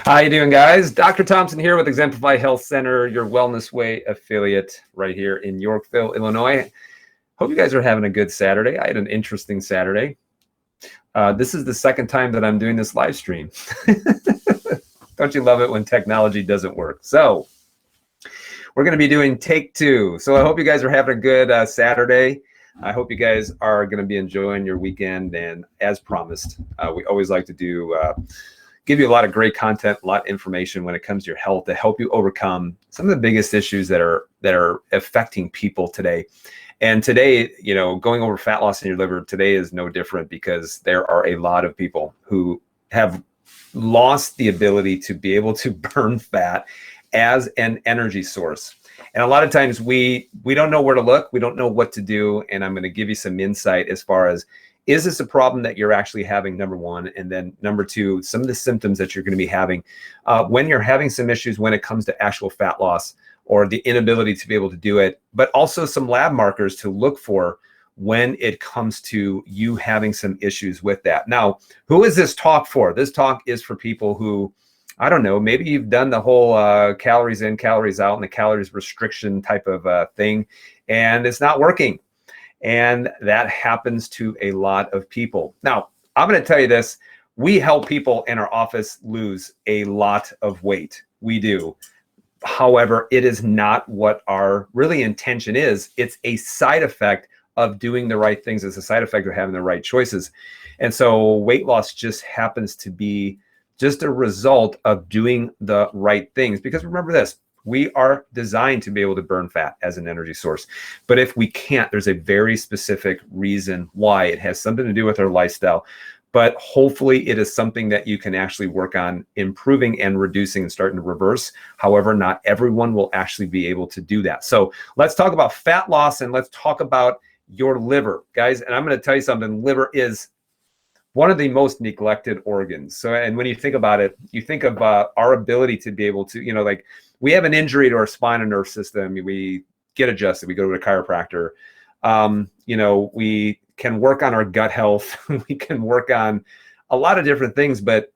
How you doing, guys? Dr. Thompson here with Exemplify Health Center, your Wellness Way affiliate right here in Yorkville, Illinois. Hope you guys are having a good Saturday. I had an interesting Saturday. This is the second time that I'm doing this live stream. Don't you love it when technology doesn't work? So we're going to be doing take two. So I hope you guys are having a good Saturday. I hope you guys are going to be enjoying your weekend. And as promised, we always like to do give you a lot of great content, a lot of information when it comes to your health to help you overcome some of the biggest issues that are affecting people today. And today, you know, going over fat loss in your liver today is no different because there are a lot of people who have lost the ability to be able to burn fat as an energy source. And a lot of times we don't know where to look, we don't know what to do. And I'm going to give you some insight as far as, is this a problem that you're actually having, number one? And then number two, some of the symptoms that you're going to be having when you're having some issues when it comes to actual fat loss or the inability to be able to do it, but also some lab markers to look for when it comes to you having some issues with that. Now, who is this talk for? This talk is for people who, I don't know, maybe you've done the whole calories in, calories out and the calories restriction type of thing, and it's not working. And that happens to a lot of people. Now, I'm going to tell you this. We help people in our office lose a lot of weight. We do. However, it is not what our really intention is. It's a side effect of doing the right things. It's a side effect of having the right choices. And so weight loss just happens to be just a result of doing the right things. Because remember this, we are designed to be able to burn fat as an energy source. But if we can't, there's a very specific reason why. It has something to do with our lifestyle. But hopefully it is something that you can actually work on improving and reducing and starting to reverse. However, not everyone will actually be able to do that. So let's talk about fat loss and let's talk about your liver, guys. And I'm going to tell you something. Liver is one of the most neglected organs. So, and when you think about it, you think of our ability to be able to, you know, like we have an injury to our spine and nerve system. We get adjusted. We go to a chiropractor. You know, we can work on our gut health. We can work on a lot of different things, but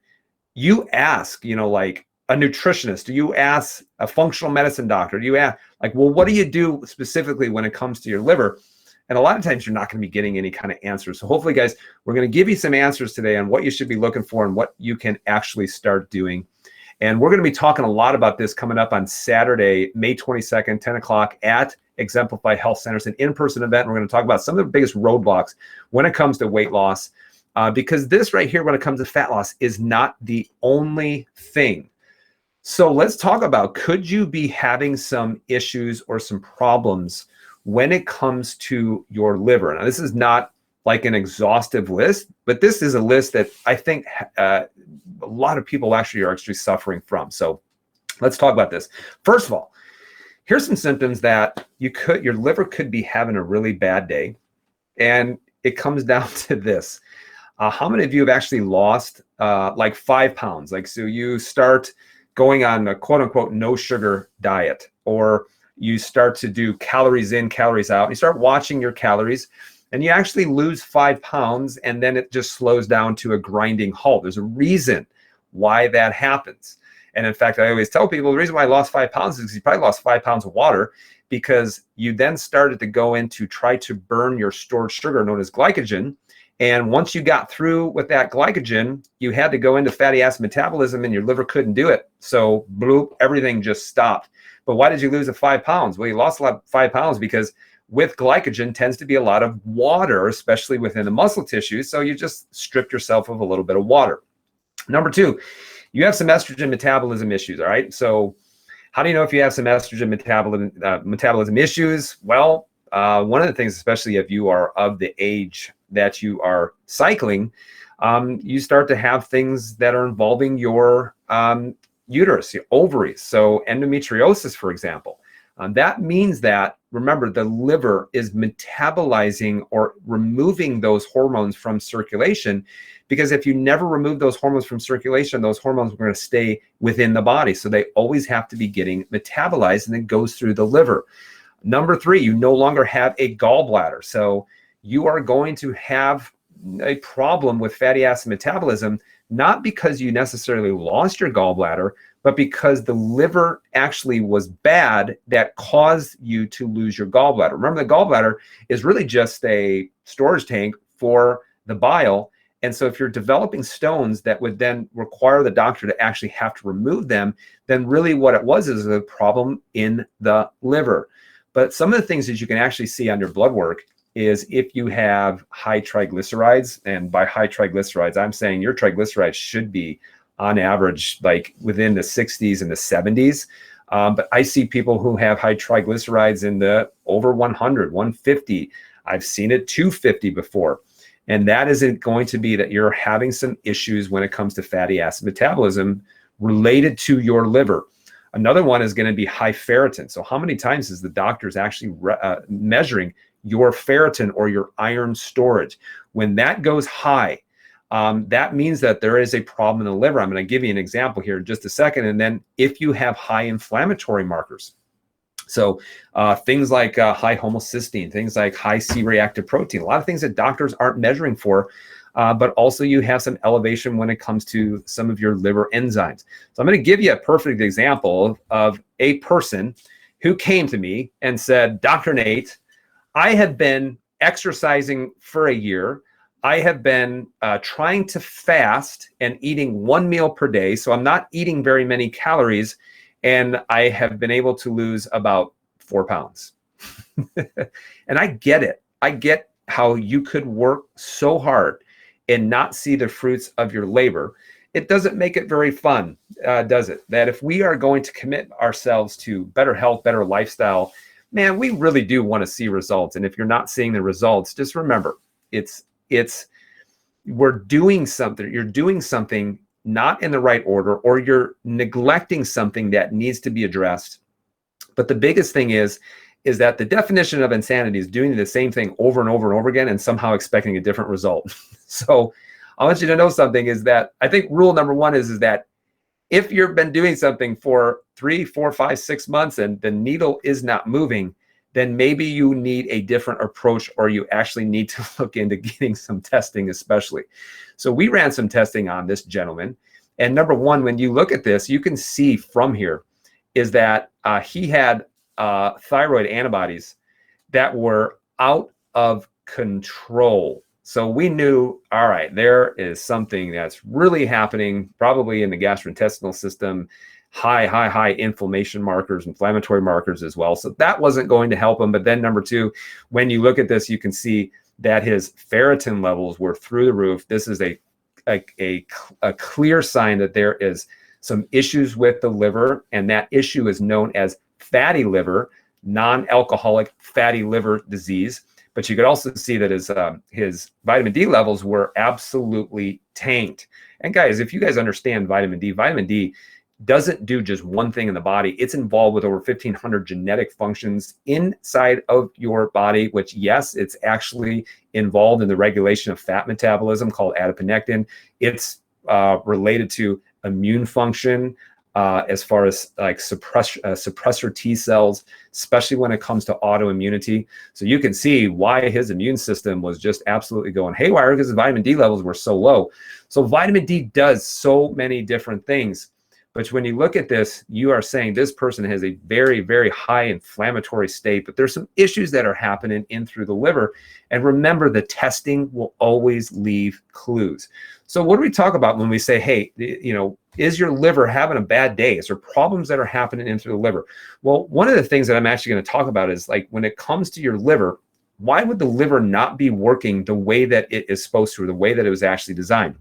you ask, you know, like a nutritionist, do you ask a functional medicine doctor, do you ask like, well, what do you do specifically when it comes to your liver? And a lot of times you're not going to be getting any kind of answers. So hopefully, guys, we're going to give you some answers today on what you should be looking for and what you can actually start doing. And we're going to be talking a lot about this coming up on Saturday, May 22nd, 10 o'clock at Exemplify Health Center. It's an in-person event. We're going to talk about some of the biggest roadblocks when it comes to weight loss, because this right here, when it comes to fat loss, is not the only thing. So let's talk about, could you be having some issues or some problems when it comes to your liver? Now, this is not like an exhaustive list, but this is a list that I think a lot of people actually are suffering from. So let's talk about this. First of all, here's some symptoms that your liver could be having a really bad day. And it comes down to this. How many of you have actually lost like 5 pounds? Like, so you start going on a quote unquote no sugar diet, or you start to do calories in, calories out. You start watching your calories and you actually lose 5 pounds, and then it just slows down to a grinding halt. There's a reason why that happens. And in fact, I always tell people the reason why I lost 5 pounds is because you probably lost 5 pounds of water, because you then started to go in to try to burn your stored sugar known as glycogen. And once you got through with that glycogen, you had to go into fatty acid metabolism and your liver couldn't do it. So bloop, everything just stopped. But why did you lose the 5 pounds? Well, you lost 5 pounds because with glycogen tends to be a lot of water, especially within the muscle tissue. So you just stripped yourself of a little bit of water. Number two, you have some estrogen metabolism issues, all right? So how do you know if you have some estrogen metabolism issues? Well, one of the things, especially if you are of the age that you are cycling, you start to have things that are involving your uterus, your ovaries. So endometriosis, for example. That means that, remember, the liver is metabolizing or removing those hormones from circulation, because if you never remove those hormones from circulation, those hormones are going to stay within the body. So they always have to be getting metabolized, and it goes through the liver. Number three, you no longer have a gallbladder. So you are going to have a problem with fatty acid metabolism not because you necessarily lost your gallbladder, but because the liver actually was bad that caused you to lose your gallbladder. Remember, the gallbladder is really just a storage tank for the bile. And so if you're developing stones that would then require the doctor to actually have to remove them, then really what it was is a problem in the liver. But some of the things that you can actually see on your blood work is if you have high triglycerides, and by high triglycerides, I'm saying your triglycerides should be on average like within the 60s and the 70s. But I see people who have high triglycerides in the over 100, 150. I've seen it 250 before. And that isn't going to be that you're having some issues when it comes to fatty acid metabolism related to your liver. Another one is going to be high ferritin. So how many times is the doctor's actually measuring your ferritin or your iron storage? When that goes high, that means that there is a problem in the liver. I'm going to give you an example here in just a second. And then if you have high inflammatory markers, so things like high homocysteine, things like high C-reactive protein, a lot of things that doctors aren't measuring for, but also you have some elevation when it comes to some of your liver enzymes. So I'm going to give you a perfect example of a person who came to me and said, Dr. Nate, I have been exercising for a year. I have been trying to fast and eating one meal per day. So I'm not eating very many calories. And I have been able to lose about 4 pounds. And I get it. I get how you could work so hard and not see the fruits of your labor. It doesn't make it very fun, does it? That if we are going to commit ourselves to better health, better lifestyle, man, we really do want to see results. And if you're not seeing the results, just remember, we're doing something. You're doing something not in the right order, or you're neglecting something that needs to be addressed. But the biggest thing is that the definition of insanity is doing the same thing over and over and over again and somehow expecting a different result. So I want you to know something is that I think rule number one is that if you've been doing something for 3, 4, 5, 6 months and the needle is not moving, then maybe you need a different approach, or you actually need to look into getting some testing especially. So we ran some testing on this gentleman. And number one, when you look at this, you can see from here is that he had thyroid antibodies that were out of control. So we knew, all right, there is something that's really happening, probably in the gastrointestinal system, high inflammation markers, inflammatory markers as well. So that wasn't going to help him. But then number two, when you look at this, you can see that his ferritin levels were through the roof. This is a clear sign that there is some issues with the liver, and that issue is known as fatty liver, non-alcoholic fatty liver disease. But you could also see that his vitamin D levels were absolutely tanked. And guys, if you guys understand vitamin D doesn't do just one thing in the body. It's involved with over 1,500 genetic functions inside of your body, which, yes, it's actually involved in the regulation of fat metabolism called adiponectin. It's related to immune function, as far as like suppressor T cells, especially when it comes to autoimmunity. So you can see why his immune system was just absolutely going haywire, because his vitamin D levels were so low. So vitamin D does so many different things. But when you look at this, you are saying this person has a very, very high inflammatory state, but there's some issues that are happening in through the liver. And remember, the testing will always leave clues. So what do we talk about when we say, hey, is your liver having a bad day? Is there problems that are happening in through the liver? Well, one of the things that I'm actually going to talk about is, like, when it comes to your liver, why would the liver not be working the way that it is supposed to, or the way that it was actually designed?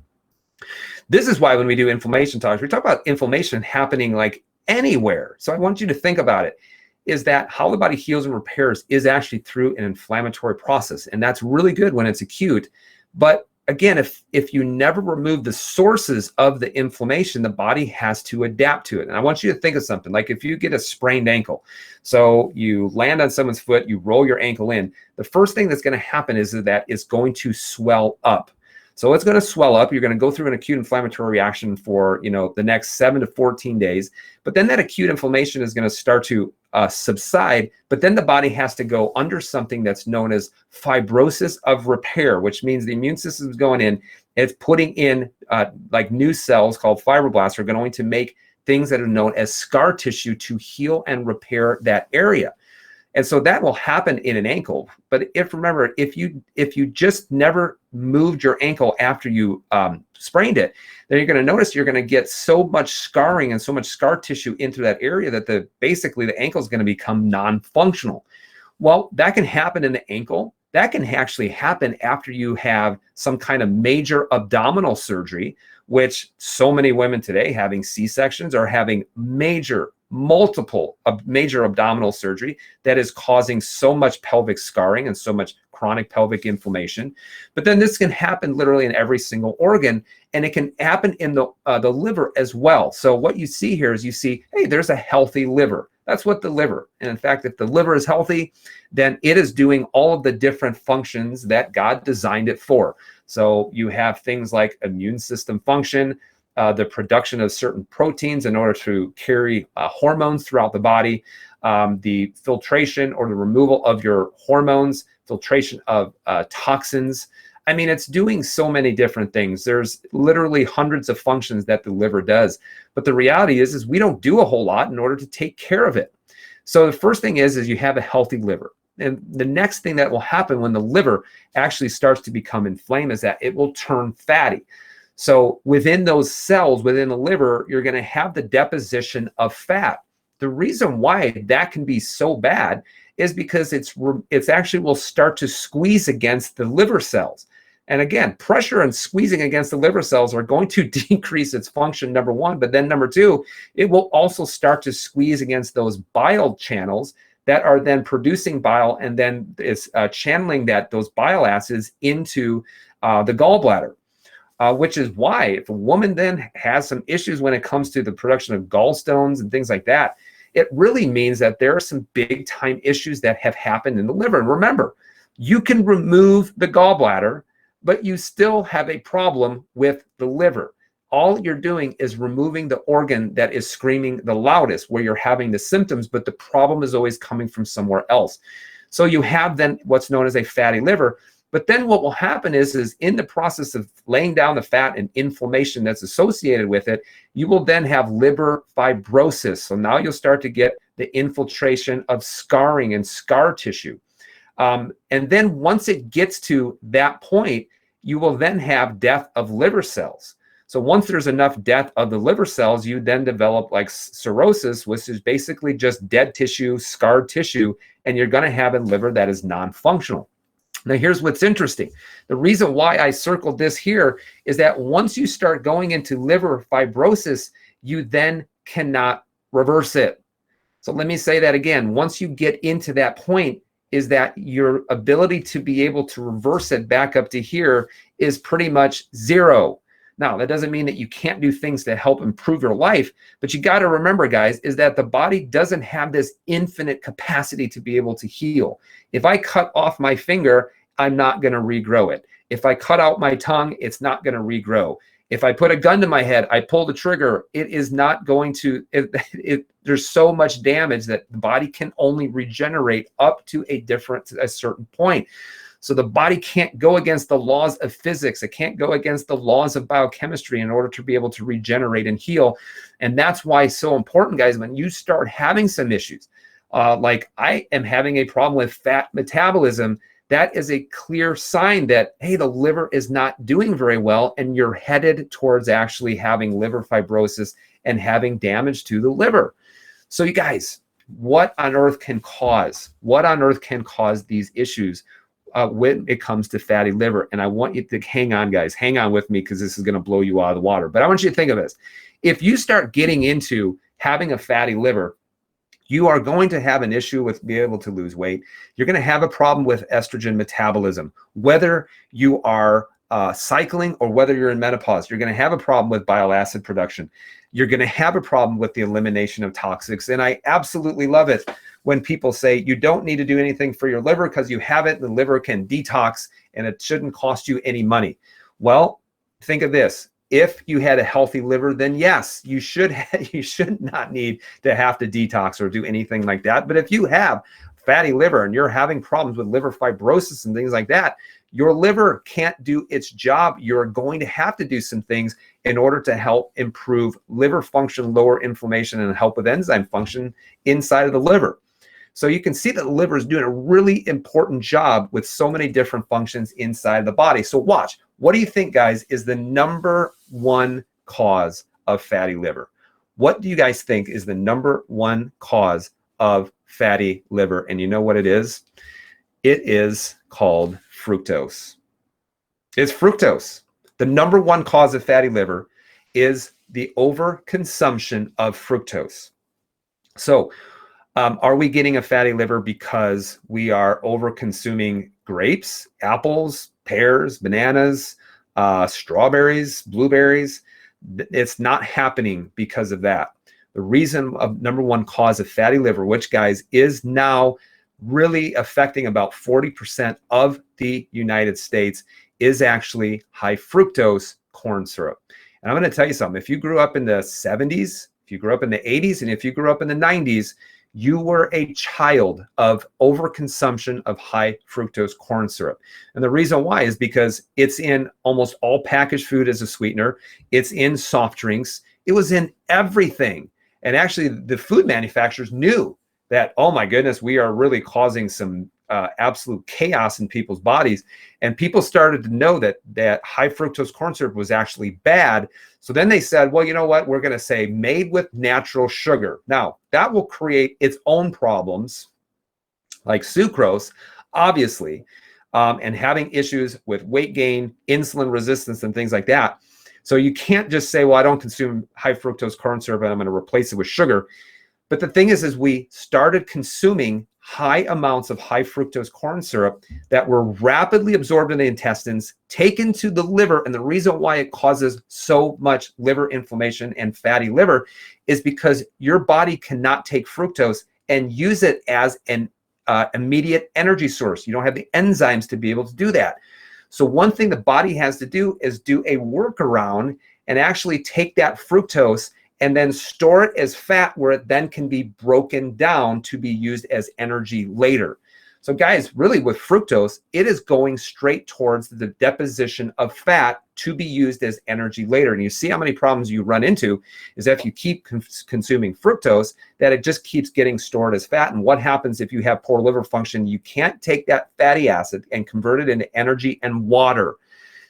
This is why when we do inflammation talks, we talk about inflammation happening like anywhere. So I want you to think about it, is that how the body heals and repairs is actually through an inflammatory process. And that's really good when it's acute. But again, if you never remove the sources of the inflammation, the body has to adapt to it. And I want you to think of something like if you get a sprained ankle. So you land on someone's foot, you roll your ankle in. The first thing that's going to happen is that it's going to swell up. So it's going to swell up. You're going to go through an acute inflammatory reaction for, the next 7 to 14 days. But then that acute inflammation is going to start to subside. But then the body has to go under something that's known as fibrosis of repair, which means the immune system is going in, It's putting in like new cells called fibroblasts are going to make things that are known as scar tissue to heal and repair that area. And so that will happen in an ankle. But remember, if you just never moved your ankle after you sprained it, then you're going to notice you're going to get so much scarring and so much scar tissue into that area that basically the ankle is going to become non-functional. Well, that can happen in the ankle. That can actually happen after you have some kind of major abdominal surgery, which so many women today having C-sections are having multiple major abdominal surgery that is causing so much pelvic scarring and so much chronic pelvic inflammation. But then this can happen literally in every single organ, and it can happen in the liver as well. So what you see here is you see, hey, there's a healthy liver. That's what the liver. And in fact, if the liver is healthy, then it is doing all of the different functions that God designed it for. So you have things like immune system function, the production of certain proteins in order to carry hormones throughout the body, the filtration or the removal of your hormones, filtration of toxins. I mean, it's doing so many different things. There's literally hundreds of functions that the liver does. But the reality is we don't do a whole lot in order to take care of it. So the first thing is you have a healthy liver. And the next thing that will happen when the liver actually starts to become inflamed is that it will turn fatty. So within those cells, within the liver, you're going to have the deposition of fat. The reason why that can be so bad is because it's actually will start to squeeze against the liver cells. And again, pressure and squeezing against the liver cells are going to decrease its function, number one. But then number two, it will also start to squeeze against those bile channels that are then producing bile, and then it's channeling those bile acids into the gallbladder. Which is why if a woman then has some issues when it comes to the production of gallstones and things like that, it really means that there are some big time issues that have happened in the liver. And remember, you can remove the gallbladder, but you still have a problem with the liver. All you're doing is removing the organ that is screaming the loudest, where you're having the symptoms, but the problem is always coming from somewhere else. So you have then what's known as a fatty liver. But then what will happen is in the process of laying down the fat and inflammation that's associated with it, you will then have liver fibrosis. So now you'll start to get the infiltration of scarring and scar tissue. And then once it gets to that point, you will then have death of liver cells. So once there's enough death of the liver cells, you then develop like cirrhosis, which is basically just dead tissue, scarred tissue, and you're going to have a liver that is non-functional. Now, here's what's interesting. The reason why I circled this here is that once you start going into liver fibrosis, you then cannot reverse it. So let me say that again. Once you get into that point, is that your ability to be able to reverse it back up to here is pretty much zero. Now, that doesn't mean that you can't do things to help improve your life, but you got to remember, guys, is that the body doesn't have this infinite capacity to be able to heal. If I cut off my finger, I'm not going to regrow it. If I cut out my tongue, it's not going to regrow. If I put a gun to my head, I pull the trigger, it is not going to, there's so much damage that the body can only regenerate up to a certain point. So the body can't go against the laws of physics. It can't go against the laws of biochemistry in order to be able to regenerate and heal. And that's why it's so important, guys, when you start having some issues, like I am having a problem with fat metabolism, that is a clear sign that, hey, the liver is not doing very well, and you're headed towards actually having liver fibrosis and having damage to the liver. So you guys, what on earth can cause these issues when it comes to fatty liver? And I want you to hang on, guys. Hang on with me, because this is going to blow you out of the water. But I want you to think of this. If you start getting into having a fatty liver, you are going to have an issue with being able to lose weight. You're going to have a problem with estrogen metabolism. Whether you are cycling or whether you're in menopause, you're going to have a problem with bile acid production. You're going to have a problem with the elimination of toxics. And I absolutely love it when people say you don't need to do anything for your liver because you have it, and the liver can detox, and it shouldn't cost you any money. Well, think of this. If you had a healthy liver, then yes, you should not need to have to detox or do anything like that. But if you have fatty liver and you're having problems with liver fibrosis and things like that, your liver can't do its job. You're going to have to do some things in order to help improve liver function, lower inflammation, and help with enzyme function inside of the liver. So you can see that the liver is doing a really important job with so many different functions inside the body. So watch. What do you think, guys, is the number one cause of fatty liver? What do you guys think is the number one cause of fatty liver? And you know what it is? It is called fructose. It's fructose. The number one cause of fatty liver is the overconsumption of fructose. So are we getting a fatty liver because we are over consuming grapes, apples, pears, bananas, strawberries, blueberries? It's not happening because of that. The reason of number one cause of fatty liver, which, guys, is now really affecting about 40% of the United States, is actually high fructose corn syrup. And I'm going to tell you something. If you grew up in the 70s, if you grew up in the 80s, and if you grew up in the 90s, you were a child of overconsumption of high fructose corn syrup. And the reason why is because it's in almost all packaged food as a sweetener. It's in soft drinks. It was in everything. And actually, the food manufacturers knew that, oh my goodness, we are really causing some absolute chaos in people's bodies. And people started to know that high fructose corn syrup was actually bad. So then they said, well, you know what? We're going to say made with natural sugar. Now, that will create its own problems, like sucrose, obviously, and having issues with weight gain, insulin resistance, and things like that. So you can't just say, well, I don't consume high fructose corn syrup and I'm going to replace it with sugar. But the thing is we started consuming high amounts of high fructose corn syrup that were rapidly absorbed in the intestines, taken to the liver. And the reason why it causes so much liver inflammation and fatty liver is because your body cannot take fructose and use it as an immediate energy source. You don't have the enzymes to be able to do that. So one thing the body has to do is do a workaround and actually take that fructose and then store it as fat, where it then can be broken down to be used as energy later. So guys, really with fructose, it is going straight towards the deposition of fat to be used as energy later. And you see how many problems you run into is if you keep consuming fructose, that it just keeps getting stored as fat. And what happens if you have poor liver function? You can't take that fatty acid and convert it into energy and water.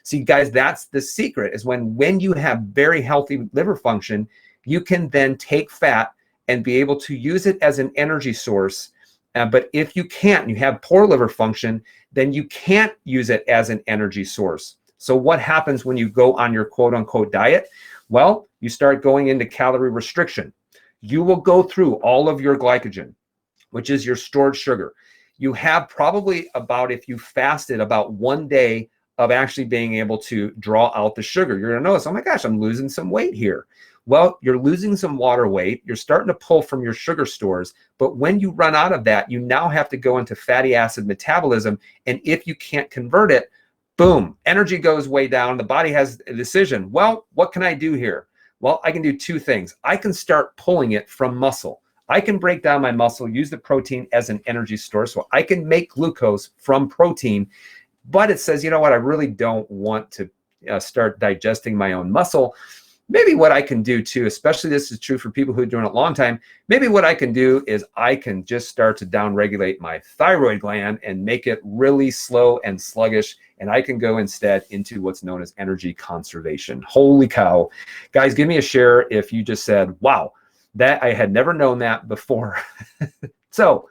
See, guys, that's the secret, is when you have very healthy liver function, you can then take fat and be able to use it as an energy source. But if you can't, and you have poor liver function, then you can't use it as an energy source. So what happens when you go on your quote unquote diet? Well, you start going into calorie restriction. You will go through all of your glycogen, which is your stored sugar. You have probably if you fasted, about 1 day of actually being able to draw out the sugar. You're going to notice, oh my gosh, I'm losing some weight here. Well, you're losing some water weight. You're starting to pull from your sugar stores. But when you run out of that, you now have to go into fatty acid metabolism. And if you can't convert it, boom, energy goes way down. The body has a decision. Well, what can I do here? Well, I can do two things. I can start pulling it from muscle. I can break down my muscle, use the protein as an energy store. So I can make glucose from protein. But it says, you know what? I really don't want to start digesting my own muscle. Maybe what I can do too, especially this is true for people who are doing it a long time, maybe what I can do is I can just start to downregulate my thyroid gland and make it really slow and sluggish. And I can go instead into what's known as energy conservation. Holy cow. Guys, give me a share if you just said, wow, that I had never known that before. So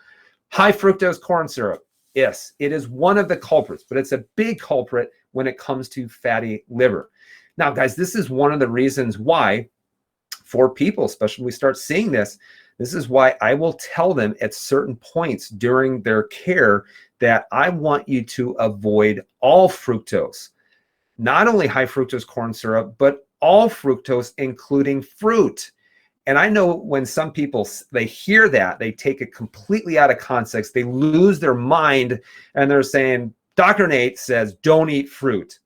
high fructose corn syrup. Yes, it is one of the culprits, but it's a big culprit when it comes to fatty liver. Now, guys, this is one of the reasons why for people, especially when we start seeing this is why I will tell them at certain points during their care that I want you to avoid all fructose, not only high fructose corn syrup, but all fructose, including fruit. And I know when some people, they hear that, they take it completely out of context, they lose their mind, and they're saying, Dr. Nate says, don't eat fruit.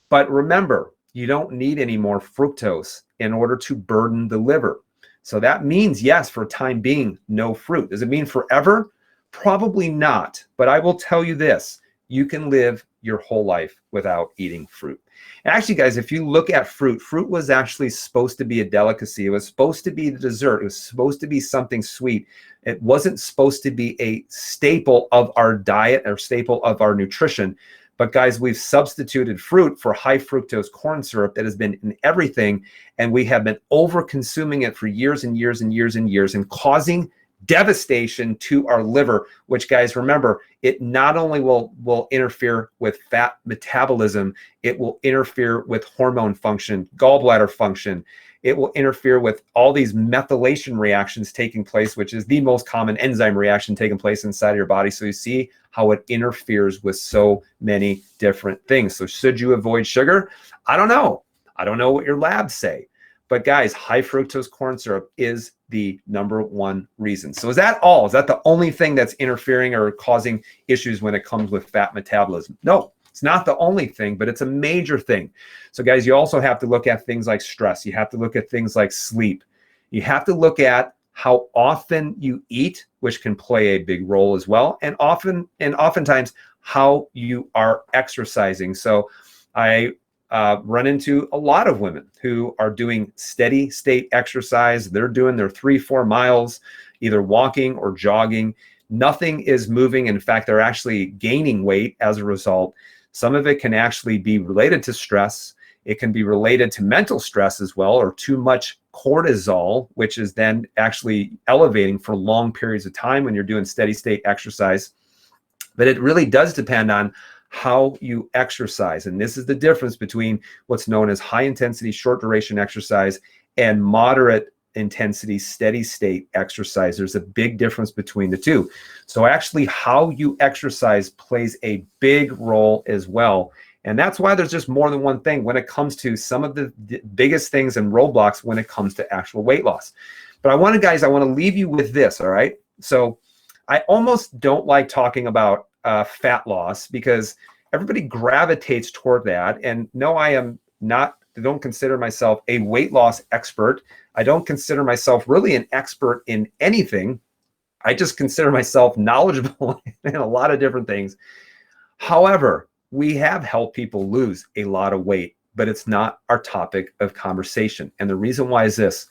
But remember, you don't need any more fructose in order to burden the liver. So that means, yes, for time being, no fruit. Does it mean forever? Probably not. But I will tell you this, you can live your whole life without eating fruit. Actually, guys, if you look at fruit, fruit was actually supposed to be a delicacy. It was supposed to be the dessert. It was supposed to be something sweet. It wasn't supposed to be a staple of our diet or staple of our nutrition. But guys, we've substituted fruit for high fructose corn syrup that has been in everything. And we have been over consuming it for years and years and years and years and causing devastation to our liver, which, guys, remember, it not only will interfere with fat metabolism, it will interfere with hormone function, gallbladder function. It will interfere with all these methylation reactions taking place, which is the most common enzyme reaction taking place inside of your body. So you see how it interferes with so many different things. So should you avoid sugar? I don't know. I don't know what your labs say. But guys, high fructose corn syrup is the #1 reason. So is that all? Is that the only thing that's interfering or causing issues when it comes with fat metabolism? No, it's not the only thing, but it's a major thing. So guys, you also have to look at things like stress. You have to look at things like sleep. You have to look at how often you eat, which can play a big role as well. And oftentimes how you are exercising. So I run into a lot of women who are doing steady state exercise. They're doing their 3-4 miles, either walking or jogging. Nothing is moving. In fact, they're actually gaining weight as a result. Some of it can actually be related to stress. It can be related to mental stress as well, or too much cortisol, which is then actually elevating for long periods of time when you're doing steady state exercise. But it really does depend on how you exercise. And this is the difference between what's known as high intensity, short duration exercise and moderate intensity, steady state exercise. There's a big difference between the two. So actually how you exercise plays a big role as well. And that's why there's just more than one thing when it comes to some of the biggest things and roadblocks when it comes to actual weight loss. But I want to leave you with this, all right? So I almost don't like talking about fat loss because everybody gravitates toward that. And no, I don't consider myself a weight loss expert. I don't consider myself really an expert in anything. I just consider myself knowledgeable in a lot of different things. However, we have helped people lose a lot of weight, but it's not our topic of conversation. And the reason why is this: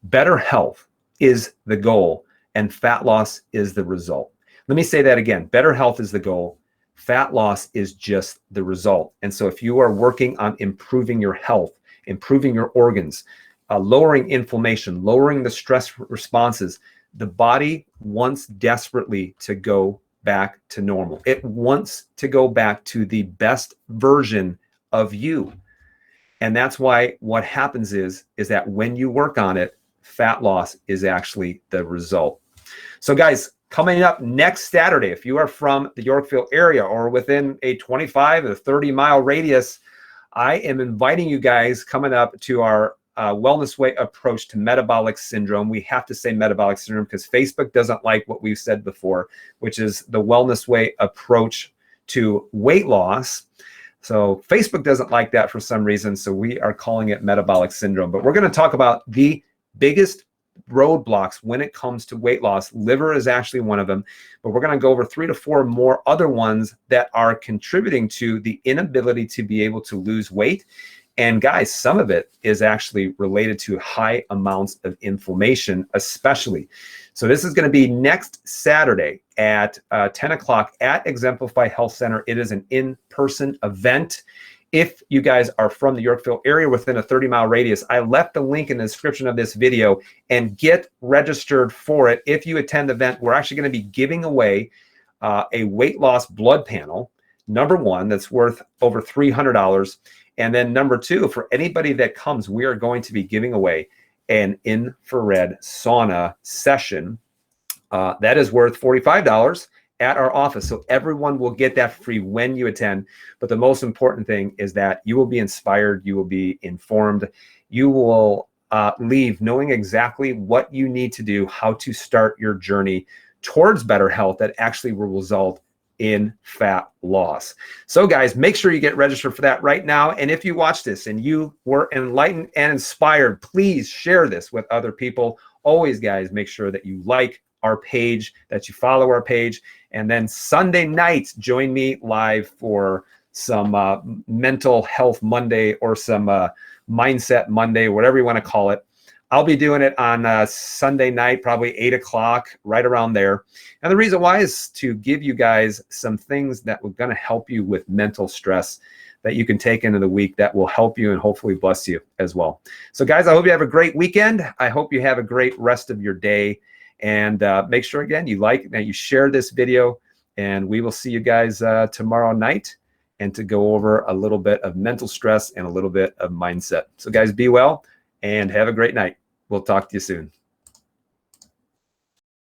better health is the goal and fat loss is the result. Let me say that again. Better health is the goal. Fat loss is just the result. And so if you are working on improving your health, improving your organs, lowering inflammation, lowering the stress responses, the body wants desperately to go back to normal. It wants to go back to the best version of you. And that's why what happens is that when you work on it, fat loss is actually the result. So guys, coming up next Saturday, if you are from the Yorkville area or within a 25 or 30 mile radius, I am inviting you guys coming up to our Wellness Way approach to metabolic syndrome. We have to say metabolic syndrome because Facebook doesn't like what we've said before, which is the Wellness Way approach to weight loss. So Facebook doesn't like that for some reason. So we are calling it metabolic syndrome. But we're going to talk about the biggest roadblocks when it comes to weight loss. Liver is actually one of them, but we're going to go over 3 to 4 more other ones that are contributing to the inability to be able to lose weight. And guys, some of it is actually related to high amounts of inflammation, especially. So this is going to be next Saturday at 10 o'clock at Exemplify Health Center. It is an in-person event. If you guys are from the Yorkville area within a 30-mile radius, I left the link in the description of this video and get registered for it. If you attend the event, we're actually going to be giving away a weight loss blood panel, #1, that's worth over $300. And then #2, for anybody that comes, we are going to be giving away an infrared sauna session. That is worth $45 at our office. So everyone will get that free when you attend. But the most important thing is that you will be inspired, you will be informed, you will leave knowing exactly what you need to do, how to start your journey towards better health that actually will result in fat loss. So guys, make sure you get registered for that right now. And if you watch this and you were enlightened and inspired, please share this with other people. Always, guys, make sure that you like our page, that you follow our page. And then Sunday nights, join me live for some mental health Monday or some mindset Monday, whatever you want to call it. I'll be doing it on Sunday night, probably 8 o'clock, right around there. And the reason why is to give you guys some things that are going to help you with mental stress that you can take into the week that will help you and hopefully bless you as well. So guys, I hope you have a great weekend. I hope you have a great rest of your day. And make sure, again, you like and you share this video. And we will see you guys tomorrow night, and to go over a little bit of mental stress and a little bit of mindset. So guys, be well and have a great night. We'll talk to you soon.